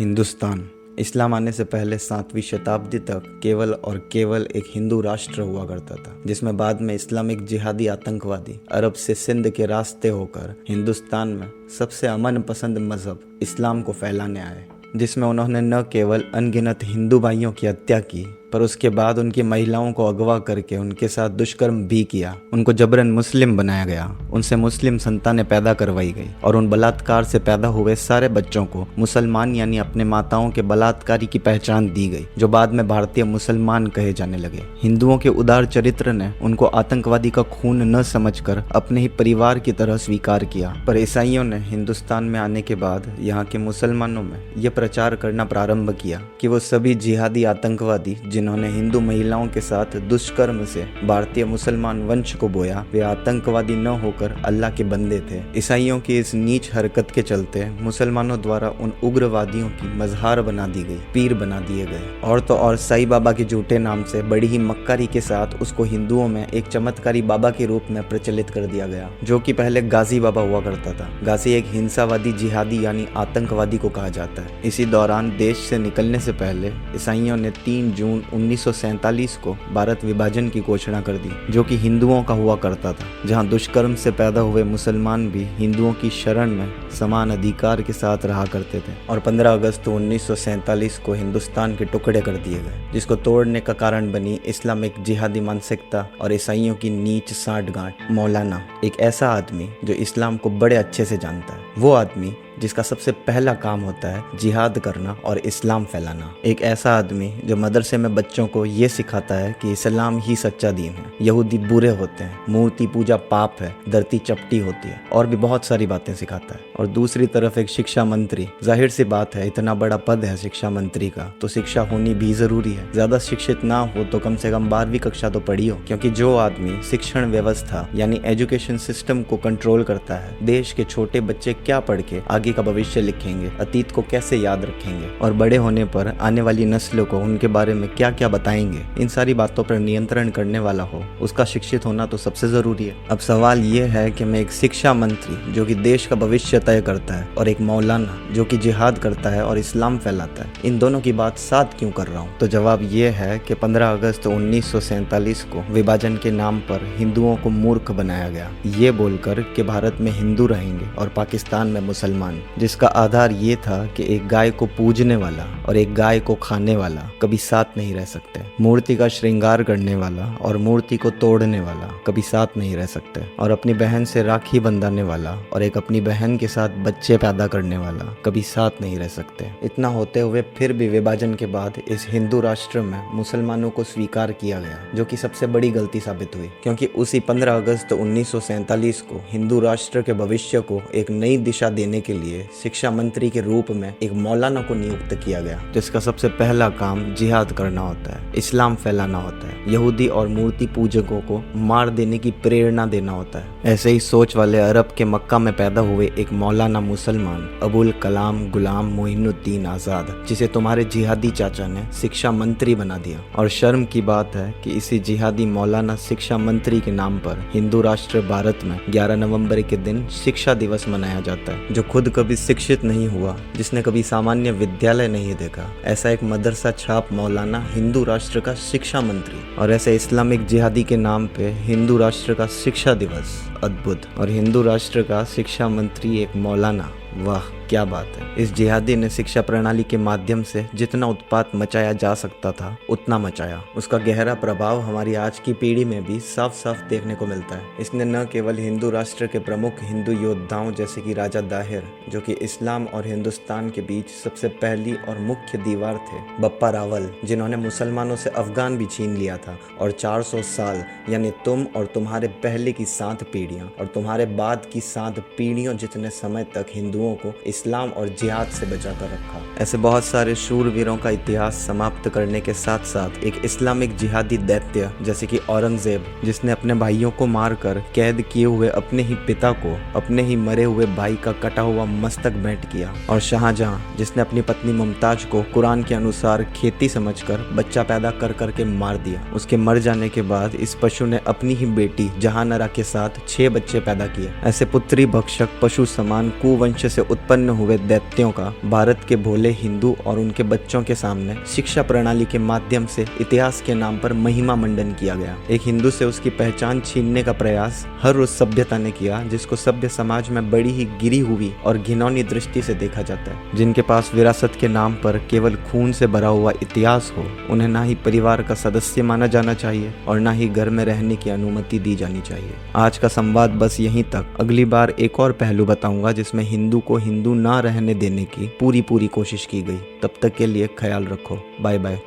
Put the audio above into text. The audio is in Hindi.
हिंदुस्तान इस्लाम आने से पहले 7वीं शताब्दी तक केवल और केवल एक हिंदू राष्ट्र हुआ करता था, जिसमें बाद में इस्लामिक जिहादी आतंकवादी अरब से सिंध के रास्ते होकर हिंदुस्तान में सबसे अमन पसंद मजहब इस्लाम को फैलाने आए, जिसमें उन्होंने न केवल अनगिनत हिंदू भाइयों की हत्या की पर उसके बाद उनकी महिलाओं को अगवा करके उनके साथ दुष्कर्म भी किया। उनको जबरन मुस्लिम बनाया गया, उनसे मुस्लिम संतानें पैदा करवाई गई और उन बलात्कार से पैदा हुए सारे बच्चों को मुसलमान यानी अपने माताओं के बलात्कारी की पहचान दी गई, जो बाद में भारतीय मुसलमान कहे जाने लगे। हिंदुओं के उदार चरित्र ने उनको आतंकवादी का खून न समझकर अपने ही परिवार की तरह स्वीकार किया। पर ईसाइयों ने हिंदुस्तान में आने के बाद यहाँ के मुसलमानों में यह प्रचार करना प्रारंभ किया कि वो सभी जिहादी आतंकवादी जिन्होंने हिंदू महिलाओं के साथ दुष्कर्म से भारतीय मुसलमान वंश को बोया, वे आतंकवादी न होकर अल्लाह के बंदे थे। ईसाइयों की इस नीच हरकत के चलते मुसलमानों द्वारा उन उग्रवादियों की मजहार बना दी गई, पीर बना दिए गए और तो और साईं बाबा के झूठे नाम से बड़ी ही मक्कारी के साथ उसको हिंदुओं में एक चमत्कारी बाबा के रूप में प्रचलित कर दिया गया, जो कि पहले गाजी बाबा हुआ करता था। गाजी एक हिंसावादी जिहादी यानी आतंकवादी को कहा जाता है। इसी दौरान देश से निकलने से पहले ईसाइयों ने 3 जून 1947 को भारत विभाजन की घोषणा कर दी, जो कि हिंदुओं का हुआ करता था, जहां दुष्कर्म से पैदा हुए मुसलमान भी हिंदुओं की शरण में समान अधिकार के साथ रहा करते थे। और 15 अगस्त 1947 को हिंदुस्तान के टुकड़े कर दिए गए, जिसको तोड़ने का कारण बनी इस्लामिक जिहादी मानसिकता और ईसाइयों की नीच सांठगांठ। मौलाना एक ऐसा आदमी जो इस्लाम को बड़े अच्छे से जानता है, वो आदमी जिसका सबसे पहला काम होता है जिहाद करना और इस्लाम फैलाना। एक ऐसा आदमी जो मदरसे में बच्चों को ये सिखाता है कि इस्लाम ही सच्चा दीन है, यहूदी बुरे होते हैं, मूर्ति पूजा पाप है, धरती चपटी होती है और भी बहुत सारी बातें सिखाता है। और दूसरी तरफ एक शिक्षा मंत्री, जाहिर सी बात है इतना बड़ा पद है शिक्षा मंत्री का, तो शिक्षा होनी भी जरूरी है। ज्यादा शिक्षित ना हो तो कम से कम 12वीं कक्षा तो पढ़ी हो, क्योंकि जो आदमी शिक्षण व्यवस्था यानी एजुकेशन सिस्टम को कंट्रोल करता है, देश के छोटे बच्चे क्या पढ़ के आगे का भविष्य लिखेंगे, अतीत को कैसे याद रखेंगे और बड़े होने पर आने वाली नस्लों को उनके बारे में क्या क्या बताएंगे, इन सारी बातों पर नियंत्रण करने वाला हो, उसका शिक्षित होना तो सबसे जरूरी है। अब सवाल ये है कि मैं एक शिक्षा मंत्री जो कि देश का भविष्य तय करता है और एक मौलाना जो कि जिहाद करता है और इस्लाम फैलाता है, इन दोनों की बात साथ क्यों कर रहा हूँ? तो जवाब ये है कि 15 अगस्त 1947 को विभाजन के नाम पर हिंदुओं को मूर्ख बनाया गया, ये बोलकर कि भारत में हिंदू रहेंगे और पाकिस्तान में मुसलमान, जिसका आधार ये था कि एक गाय को पूजने वाला और एक गाय को खाने वाला कभी साथ नहीं रह सकते। मूर्ति का श्रृंगार करने वाला और मूर्ति को तोड़ने वाला कभी साथ नहीं रह सकते। और अपनी बहन से राखी बंधाने वाला और एक अपनी बहन के साथ बच्चे पैदा करने वाला कभी साथ नहीं रह सकते। इतना होते हुए फिर भी विभाजन के बाद इस हिंदू राष्ट्र में मुसलमानों को स्वीकार किया गया, जो कि सबसे बड़ी गलती साबित हुई, क्योंकि उसी 15 अगस्त 1947 को हिंदू राष्ट्र के भविष्य को एक नई दिशा देने के लिए शिक्षा मंत्री के रूप में एक मौलाना को नियुक्त किया गया, जिसका सबसे पहला काम जिहाद करना होता है, इस्लाम फैलाना होता है, यहूदी और मूर्ति पूजकों को मार देने की प्रेरणा देना होता है। ऐसे ही सोच वाले अरब के मक्का में पैदा हुए एक मौलाना मुसलमान अबुल कलाम गुलाम मोइनुद्दीन आजाद, जिसे तुम्हारे जिहादी चाचा ने शिक्षा मंत्री बना दिया। और शर्म की बात है कि इसी जिहादी मौलाना शिक्षा मंत्री के नाम पर हिंदू राष्ट्र भारत में 11 नवंबर के दिन शिक्षा दिवस मनाया जाता है, जो खुद कभी शिक्षित नहीं हुआ, जिसने कभी सामान्य विद्यालय नहीं देखा, ऐसा एक मदरसा छाप मौलाना हिंदू राष्ट्र का शिक्षा मंत्री। और ऐसे इस्लामिक जिहादी के नाम पे हिंदू राष्ट्र का शिक्षा दिवस, अद्भुत। और हिंदू राष्ट्र का शिक्षा मंत्री एक मौलाना, वाह क्या बात है। इस जिहादी ने शिक्षा प्रणाली के माध्यम से जितना उत्पात मचाया जा सकता था उतना मचाया। उसका गहरा प्रभाव हमारी आज की पीढ़ी में भी साफ साफ देखने को मिलता है। इसने न केवल हिंदू राष्ट्र के प्रमुख हिंदू योद्धाओं जैसे कि राजा दाहिर, जो कि इस्लाम और हिंदुस्तान के बीच सबसे पहली और मुख्य दीवार थे, बप्पा रावल जिन्होंने मुसलमानों से अफगान भी छीन लिया था, और 400 साल यानी तुम और तुम्हारे पहले की 7 पीढ़ियां और तुम्हारे बाद की 7 पीढ़ियों जितने समय तक हिंदुओं को इस्लाम और जिहाद से बचा कर रखा। ऐसे बहुत सारे शूरवीरों का इतिहास समाप्त करने के साथ साथ एक इस्लामिक जिहादी दैत्य जैसे कि औरंगजेब, जिसने अपने भाइयों को मारकर कैद किए हुए अपने ही पिता को अपने ही मरे हुए भाई का कटा हुआ मस्तक भेंट किया, और शाहजहां जिसने अपनी पत्नी मुमताज को कुरान के अनुसार खेती समझकर बच्चा पैदा कर करके मार दिया। उसके मर जाने के बाद इस पशु ने अपनी ही बेटी जहानरा के साथ 6 बच्चे पैदा किए। ऐसे पुत्री भक्षक पशु समान कुवंश से उत्पन्न उत्पन्न हुए दैत्यों का भारत के भोले हिंदू और उनके बच्चों के सामने शिक्षा प्रणाली के माध्यम से इतिहास के नाम पर महिमा मंडन किया गया। एक हिंदू से उसकी पहचान छीनने का प्रयास हर उस सभ्यता ने किया जिसको सभ्य समाज में बड़ी ही गिरी हुई और घिनौनी दृष्टि से देखा जाता है। जिनके पास विरासत के नाम पर केवल खून से भरा हुआ इतिहास हो, उन्हें ना ही परिवार का सदस्य माना जाना चाहिए और ना ही घर में रहने की अनुमति दी जानी चाहिए। आज का संवाद बस यहीं तक। अगली बार एक और पहलू बताऊंगा जिसमें हिंदू को हिंदू ना रहने देने की पूरी कोशिश की गई। तब तक के लिए ख्याल रखो। Bye bye.